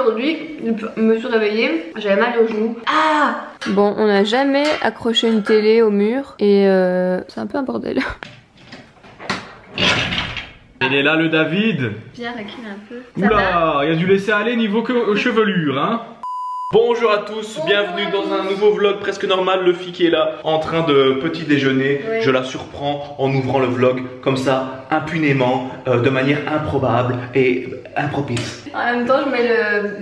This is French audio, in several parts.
aujourd'hui, je me suis réveillée, j'avais mal au genou. Ah! Bon, on n'a jamais accroché une télé au mur et c'est un peu un bordel. Il est là le David. Pierre recule un peu. Oula, il a dû laisser aller niveau chevelure, hein. Bonjour à tous, bienvenue dans un nouveau vlog presque normal. Luffy qui est là en train de petit déjeuner. Oui. Je la surprends en ouvrant le vlog comme ça, impunément, de manière improbable et impropice. En même temps, je mets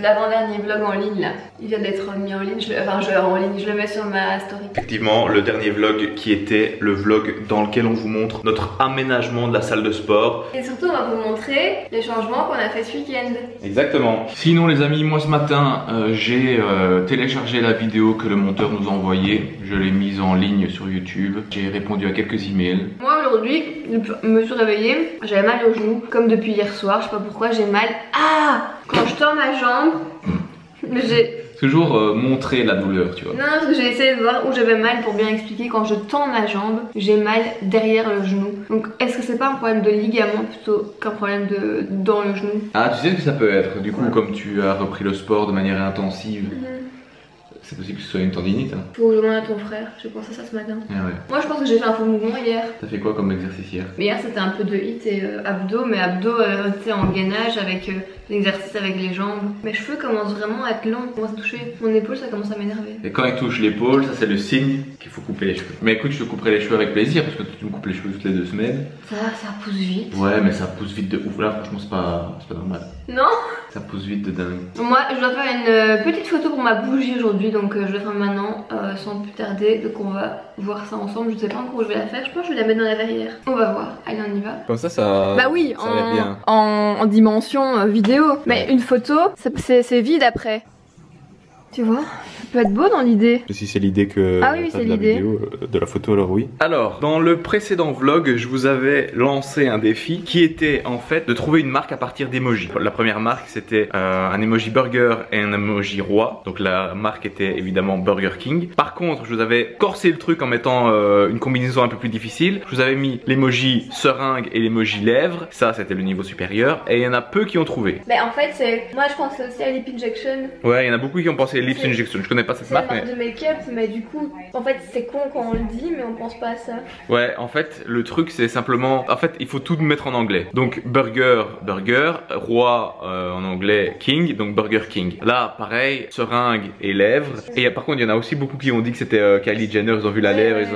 l'avant-dernier vlog en ligne là. Il vient d'être mis en ligne, je le mets sur ma story. Effectivement, le dernier vlog qui était le vlog dans lequel on vous montre notre aménagement de la salle de sport. Et surtout, on va vous montrer les changements qu'on a fait ce week-end. Exactement. Sinon les amis, moi ce matin, j'ai téléchargé la vidéo que le monteur nous a envoyée. Je l'ai mise en ligne sur YouTube. J'ai répondu à quelques emails. Moi aujourd'hui, je me suis réveillée, j'avais mal au genou, comme depuis hier soir, je sais pas pourquoi j'ai mal. Ah! Quand je tords ma jambe, j'ai... Toujours montrer la douleur, tu vois. Non, parce que j'ai essayé de voir où j'avais mal pour bien expliquer. Quand je tends ma jambe, j'ai mal derrière le genou. Donc est-ce que c'est pas un problème de ligament plutôt qu'un problème dans le genou? Ah, tu sais ce que ça peut être. Du coup, comme tu as repris le sport de manière intensive, c'est possible que ce soit une tendinite. Hein. Faut que je demande à ton frère, j'ai pensé ça ce matin. Ah ouais. Moi je pense que j'ai fait un faux mouvement hier. T'as fait quoi comme exercice hier? Hier c'était un peu de hit et abdos, mais abdos tu sais en gainage avec l'exercice avec les jambes. Mes cheveux commencent vraiment à être longs, ils commencent à toucher mon épaule, ça commence à m'énerver. Et quand ils touchent l'épaule, ça c'est le signe qu'il faut couper les cheveux. Mais écoute, je te couperai les cheveux avec plaisir parce que tu me coupes les cheveux toutes les 2 semaines. Ça pousse vite. Ouais, mais ça pousse vite de ouf. Là franchement c'est pas normal. Non? Ça pousse vite de dingue. Moi je dois faire une petite photo pour ma bougie aujourd'hui, donc je vais faire maintenant sans plus tarder. Donc on va voir ça ensemble. Je sais pas encore où je vais la faire. Je pense que je vais la mettre dans la verrière. On va voir. Allez, on y va. Comme ça bah oui, ça va être bien. En dimension vidéo. Mais une photo, c'est vide après. Tu vois, ça peut être beau dans l'idée. Si c'est l'idée que c'est l'idée de la photo, alors oui. Alors, dans le précédent vlog, je vous avais lancé un défi qui était en fait de trouver une marque à partir d'emojis. La première marque c'était un emoji burger et un emoji roi. Donc la marque était évidemment Burger King. Par contre, je vous avais corsé le truc en mettant une combinaison un peu plus difficile. Je vous avais mis l'emoji seringue et l'emoji lèvres. Ça, c'était le niveau supérieur. Et il y en a peu qui ont trouvé. Mais en fait, moi je pense aussi à Lip Injection. Ouais, il y en a beaucoup qui ont pensé Lips Injection, je connais pas cette marque. C'est une marque de make-up, mais du coup, en fait, c'est con quand on le dit, mais on pense pas à ça. Ouais, en fait, le truc, c'est simplement. En fait, il faut tout mettre en anglais. Donc, burger, roi en anglais, king, donc Burger King. Là, pareil, seringue et lèvres. Et par contre, il y en a aussi beaucoup qui ont dit que c'était Kylie Jenner, ils ont vu la lèvre.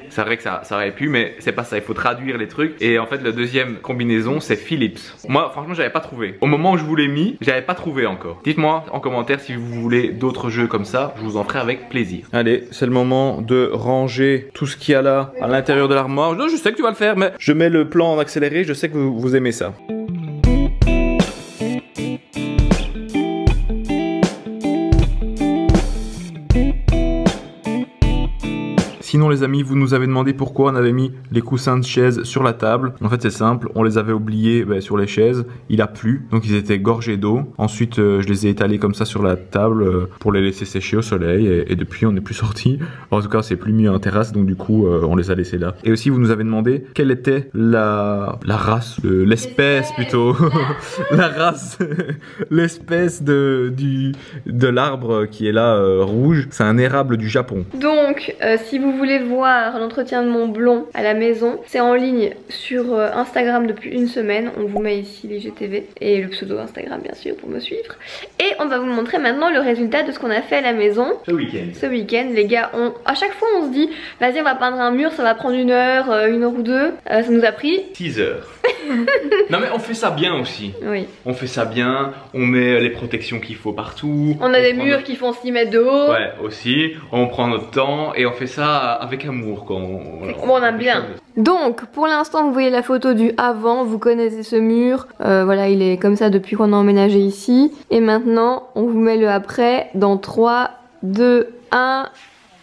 C'est vrai que ça aurait pu, mais c'est pas ça. Il faut traduire les trucs. Et en fait, la deuxième combinaison, c'est Philips. Moi, franchement, j'avais pas trouvé. Au moment où je vous l'ai mis, j'avais pas trouvé encore. Dites-moi en commentaire si vous voulez d'autres jeux comme ça, je vous en ferai avec plaisir. Allez, c'est le moment de ranger tout ce qu'il y a là à l'intérieur de l'armoire. Je sais que tu vas le faire, mais je mets le plan en accéléré, je sais que vous aimez ça. Sinon les amis, vous nous avez demandé pourquoi on avait mis les coussins de chaise sur la table. En fait c'est simple, on les avait oubliés sur les chaises, il a plu, donc ils étaient gorgés d'eau. Ensuite je les ai étalés comme ça sur la table pour les laisser sécher au soleil et depuis on n'est plus sorti. En tout cas c'est plus mis en terrasse, donc du coup on les a laissés là. Et aussi vous nous avez demandé quelle était la race, l'espèce plutôt, la race, l'espèce de l'arbre qui est là rouge. C'est un érable du Japon. Donc si vous voulez voir l'entretien de mon blond à la maison, c'est en ligne sur Instagram depuis 1 semaine. On vous met ici les GTV et le pseudo Instagram bien sûr pour me suivre. Et on va vous montrer maintenant le résultat de ce qu'on a fait à la maison ce week-end. Les gars, à chaque fois on se dit vas-y on va peindre un mur, ça va prendre 1 heure, 1 heure ou 2. Ça nous a pris 6 heures. Non mais on fait ça bien aussi. Oui. On fait ça bien, on met les protections qu'il faut partout. On a des murs qui font 6 mètres de haut. Ouais aussi, on prend notre temps et on fait ça avec amour quand on aime bien. Donc pour l'instant vous voyez la photo du avant, vous connaissez ce mur. Voilà, il est comme ça depuis qu'on a emménagé ici. Et maintenant on vous met le après dans 3, 2, 1.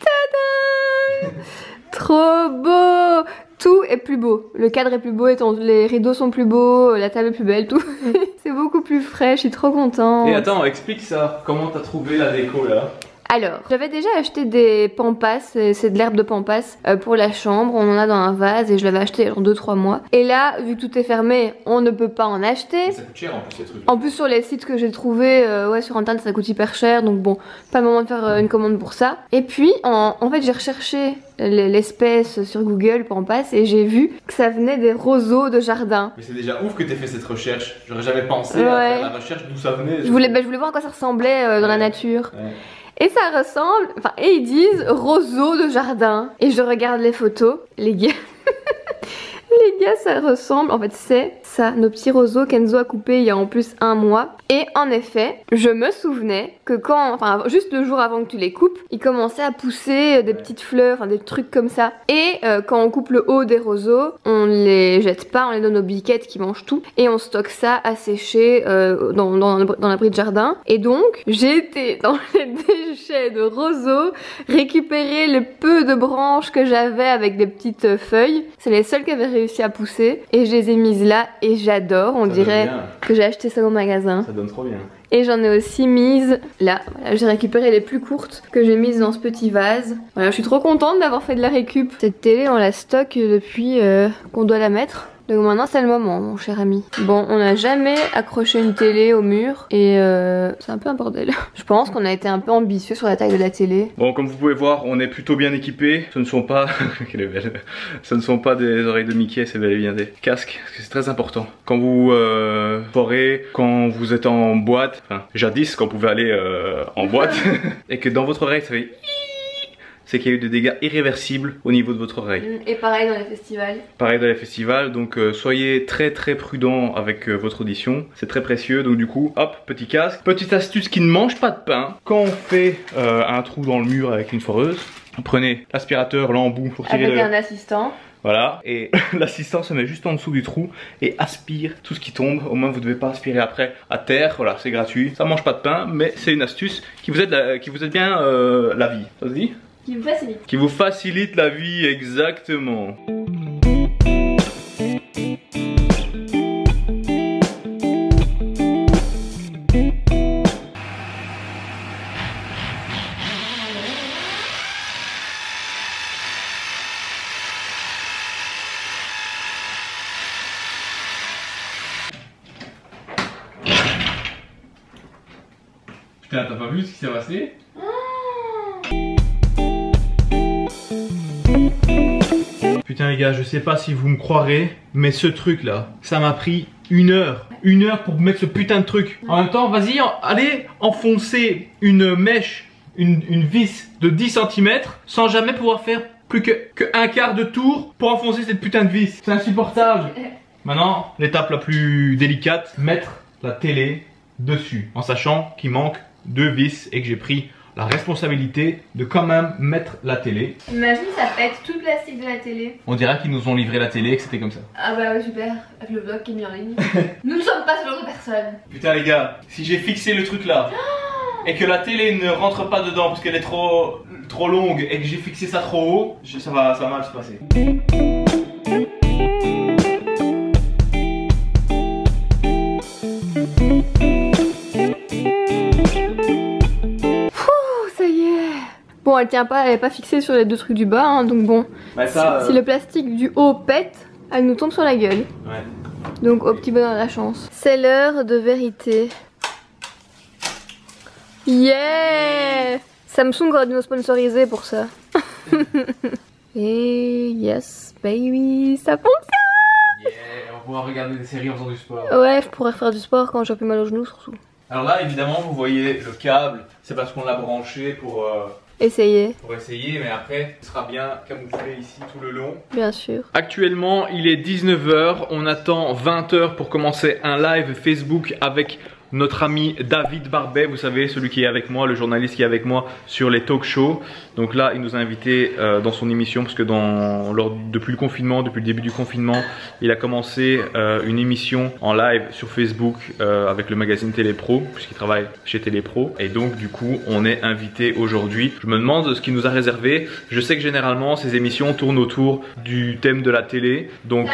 Tadam! Trop beau! Tout est plus beau, le cadre est plus beau, les rideaux sont plus beaux, la table est plus belle, tout. C'est beaucoup plus frais, je suis trop contente. Et attends, explique ça, comment t'as trouvé la déco là? Alors, j'avais déjà acheté des pampas, c'est de l'herbe de pampas pour la chambre. On en a dans un vase et je l'avais acheté en 2-3 mois. Et là, vu que tout est fermé, on ne peut pas en acheter. Ça coûte cher en plus ces trucs. En plus sur les sites que j'ai trouvés, ouais sur internet ça coûte hyper cher. Donc bon, pas le moment de faire une commande pour ça. Et puis en fait j'ai recherché l'espèce sur Google pampas et j'ai vu que ça venait des roseaux de jardin. Mais c'est déjà ouf que t'aies fait cette recherche. J'aurais jamais pensé à faire la recherche d'où ça venait. Je voulais voir à quoi ça ressemblait dans la nature. Ouais. Et ça ressemble, enfin, et ils disent roseaux de jardin. Et je regarde les photos, les gars. Les gars, ça ressemble, en fait c'est ça, nos petits roseaux qu'Enzo a coupés il y a en plus 1 mois. Et en effet, je me souvenais que quand, enfin juste le jour avant que tu les coupes, ils commençaient à pousser des petites fleurs, enfin des trucs comme ça. Et quand on coupe le haut des roseaux, on les jette pas, on les donne aux biquettes qui mangent tout. Et on stocke ça à sécher dans l'abri de jardin. Et donc, j'ai été dans les déchets de roseaux, récupérer le peu de branches que j'avais avec des petites feuilles. C'est les seules qui avaient réussi à pousser. Et je les ai mises là et j'adore. On dirait que j'ai acheté ça au magasin. Ça donne trop bien. Et j'en ai aussi mise là. Voilà, j'ai récupéré les plus courtes que j'ai mises dans ce petit vase. Voilà, je suis trop contente d'avoir fait de la récup. Cette télé, on la stocke depuis qu'on doit la mettre. Donc maintenant c'est le moment mon cher ami. Bon, on n'a jamais accroché une télé au mur et c'est un peu un bordel. Je pense qu'on a été un peu ambitieux sur la taille de la télé. Bon, comme vous pouvez voir, on est plutôt bien équipé. Ce ne sont pas quelle est belle. Ce ne sont pas des oreilles de Mickey, c'est bel et bien des casques, parce que c'est très important. Quand vous forez, quand vous êtes en boîte, enfin jadis quand vous pouvez aller en boîte et que dans votre oreille ça fait, c'est qu'il y a eu des dégâts irréversibles au niveau de votre oreille. Et pareil dans les festivals. Pareil dans les festivals, donc soyez très prudent avec votre audition, c'est très précieux. Donc du coup, hop, petit casque. Petite astuce qui ne mange pas de pain. Quand on fait un trou dans le mur avec une foreuse, prenez l'aspirateur, l'embout pour tirer avec un assistant. Voilà, et l'assistant se met juste en dessous du trou et aspire tout ce qui tombe. Au moins vous ne devez pas aspirer après à terre. Voilà, c'est gratuit, ça mange pas de pain, mais c'est une astuce qui vous aide bien la vie. Ça se dit ? Qui vous facilite. Qui vous facilite la vie, exactement. Putain, t'as pas vu ce qui s'est passé ? Putain les gars, je sais pas si vous me croirez, mais ce truc là, ça m'a pris 1 heure. 1 heure pour mettre ce putain de truc. En même temps, vas-y, allez enfoncer une mèche, une vis de 10 cm sans jamais pouvoir faire plus que 1/4 de tour pour enfoncer cette putain de vis. C'est insupportable. Maintenant, l'étape la plus délicate, mettre la télé dessus, en sachant qu'il manque 2 vis et que j'ai pris la responsabilité de quand même mettre la télé. Imagine ça pète tout le plastique de la télé. On dirait qu'ils nous ont livré la télé et que c'était comme ça. Ah bah ouais super, avec le vlog qui est mis en ligne. Nous ne sommes pas ce genre de personnes. Putain les gars, si j'ai fixé le truc là et que la télé ne rentre pas dedans parce qu'elle est trop longue et que j'ai fixé ça trop haut, ça va mal se passer. Bon, elle tient pas, elle est pas fixée sur les 2 trucs du bas, hein, donc bon. Bah ça, si le plastique du haut pète, elle nous tombe sur la gueule. Ouais. Donc au petit bonheur de la chance. C'est l'heure de vérité. Yeah! Samsung aurait dû nous sponsoriser pour ça. Et yes, baby, ça fonctionne! Yeah, on va pouvoir regarder des séries en faisant du sport. Ouais, je pourrais faire du sport quand j'ai plus mal aux genoux surtout. Alors là, évidemment, vous voyez le câble, c'est parce qu'on l'a branché pour essayer, mais après, ce sera bien camouflé ici tout le long. Bien sûr. Actuellement, il est 19 h, on attend 20 h pour commencer un live Facebook avec notre ami David Barbet, vous savez, celui qui est avec moi, le journaliste qui est avec moi sur les talk shows. Donc là, il nous a invités dans son émission parce que depuis le confinement, depuis le début du confinement, il a commencé une émission en live sur Facebook avec le magazine Télépro, puisqu'il travaille chez Télépro. Et donc du coup, on est invité aujourd'hui. Je me demande ce qu'il nous a réservé. Je sais que généralement, ces émissions tournent autour du thème de la télé. Donc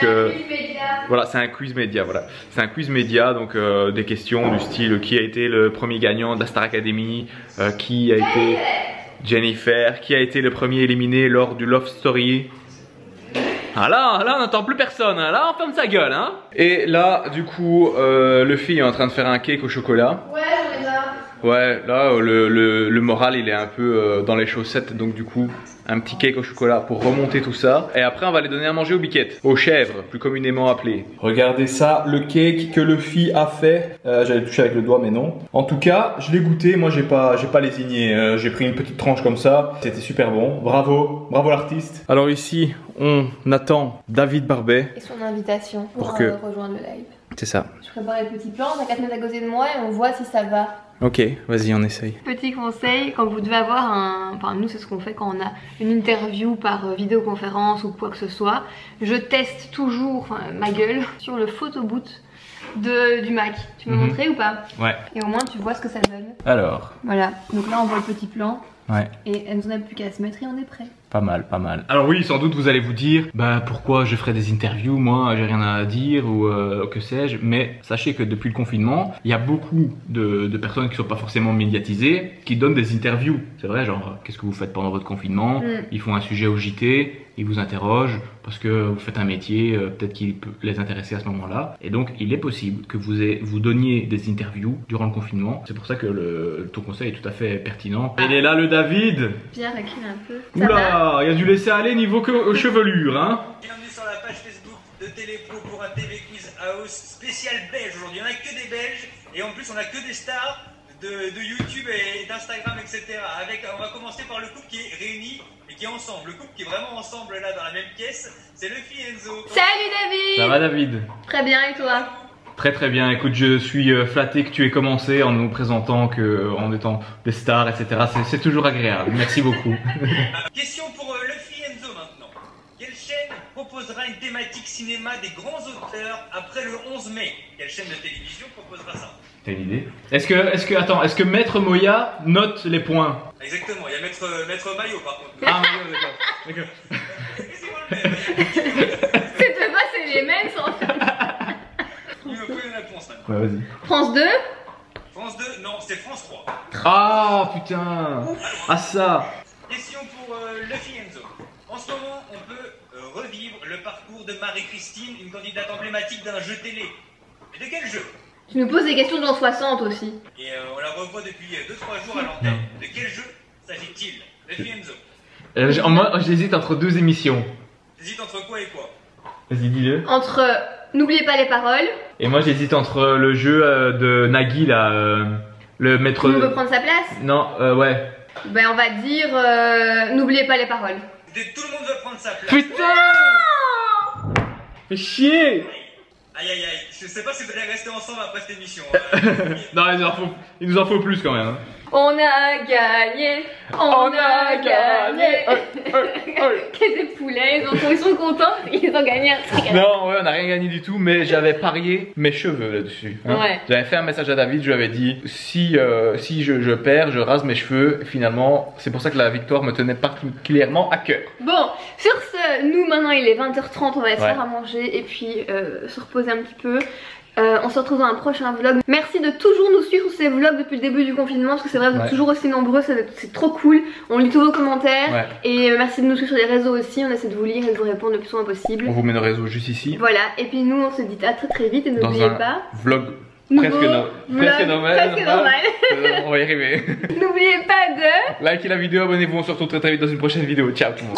voilà, c'est un quiz média. Voilà, c'est un quiz média, donc des questions du style qui a été le premier gagnant de la Star Academy, qui a été Jennifer, qui a été le premier éliminé lors du Love Story. Ah là on n'entend plus personne, hein. Là on ferme sa gueule, hein. Et là, du coup, Luffy est en train de faire un cake au chocolat. Ouais, j'en ai marre. Ouais, là le moral il est un peu dans les chaussettes, donc du coup un petit cake au chocolat pour remonter tout ça. Et après on va les donner à manger aux biquettes, aux chèvres plus communément appelées. Regardez ça, le cake que Luffy a fait. J'allais toucher avec le doigt mais non. En tout cas je l'ai goûté, moi j'ai pas lésigné, j'ai pris une petite tranche comme ça. C'était super bon, bravo l'artiste. Alors ici on attend David Barbet. Et son invitation pour rejoindre le live. C'est ça. Je prépare les petits plans, t'as qu'à te mettre à côté de moi et on voit si ça va. Ok, vas-y on essaye. Petit conseil, quand vous devez avoir un... Enfin nous c'est ce qu'on fait quand on a une interview par vidéoconférence ou quoi que ce soit. Je teste toujours ma gueule sur le photoboot du Mac. Tu veux montrer ou pas? Ouais. Et au moins tu vois ce que ça donne. Alors. Voilà, donc là on voit le petit plan. Ouais. Et elle nous en a plus qu'à se mettre et on est prêt. Pas mal, pas mal. Alors oui, sans doute vous allez vous dire, bah pourquoi je ferais des interviews, moi j'ai rien à dire ou que sais-je. Mais sachez que depuis le confinement, il y a beaucoup de personnes qui sont pas forcément médiatisées, qui donnent des interviews. C'est vrai, genre qu'est-ce que vous faites pendant votre confinement? Ils font un sujet au JT, ils vous interrogent parce que vous faites un métier, peut-être qui peut les intéresser à ce moment-là. Et donc il est possible que vous donniez des interviews durant le confinement. C'est pour ça que ton conseil est tout à fait pertinent. Il est là le David. Pierre recule un peu. Oula, il y a du laisser aller niveau chevelure, hein. Bienvenue sur la page Facebook de Télépro pour un TV Quiz House spécial belge. Aujourd'hui, on n'a que des Belges et en plus, on n'a que des stars de YouTube et d'Instagram, etc. On va commencer par le couple qui est réuni et qui est ensemble. Le couple qui est vraiment ensemble là dans la même pièce, c'est Luffy et Enzo. Salut David. Ça va David? Très bien, et toi? Très très bien, écoute, je suis flatté que tu aies commencé en nous présentant en étant des stars, etc. C'est toujours agréable, merci beaucoup. Question pour Luffy et Enzo maintenant. Quelle chaîne proposera une thématique cinéma des grands auteurs après le 11 mai? Quelle chaîne de télévision proposera ça? T'as une idée? Est-ce que Maître Moya note les points? Exactement, il y a Maître Maillot par contre. Ah d'accord. C'était pas c'est les mêmes en fait. Il me faut une réponse maintenant. Ouais, vas-y. France 2? France 2, non, c'est France 3. Ah putain. Ah ça. Question pour Luffy et Enzo. En ce moment, on peut revivre le parcours de Marie-Christine, une candidate emblématique d'un jeu télé. Mais de quel jeu? Tu nous poses des questions dans 60 aussi. Et on la revoit depuis 2-3 jours à l'antenne. De quel jeu s'agit-il? Luffy et Enzo. Moi j'hésite entre deux émissions. T'hésites entre quoi et quoi? Vas-y dis-le. Entre N'oubliez pas les paroles. Et moi j'hésite entre le jeu de Nagui là, le maître... Tout le monde veut prendre sa place? Non, ouais. Ben on va dire N'oubliez pas les paroles. Tout le monde veut prendre sa place. Putain. Fais chier. Aïe aïe aïe, je sais pas si vous allez rester ensemble après cette émission. Non, il nous en faut plus quand même. On a gagné. On a gagné. Qu'est-ce des poulets, ils sont contents, ils ont gagné un truc. Non, ouais, on n'a rien gagné du tout, mais j'avais parié mes cheveux là-dessus. Hein. Ouais. J'avais fait un message à David, je lui avais dit si je perds, je rase mes cheveux. Finalement, c'est pour ça que la victoire me tenait particulièrement à cœur. Bon, sur ce, nous maintenant il est 20h30, on va se faire à manger et puis se reposer un petit peu. On se retrouve dans un prochain vlog. Merci de toujours nous suivre sur ces vlogs depuis le début du confinement parce que c'est vrai, vous êtes toujours aussi nombreux, c'est trop cool. On lit tous vos commentaires et merci de nous suivre sur les réseaux aussi. On essaie de vous lire et de vous répondre le plus souvent possible. On vous met nos réseaux juste ici. Voilà, et puis nous on se dit à très très vite et n'oubliez pas. Vlog presque normal. On va y arriver. N'oubliez pas de likez la vidéo, abonnez-vous, on se retrouve très très vite dans une prochaine vidéo. Ciao tout le monde.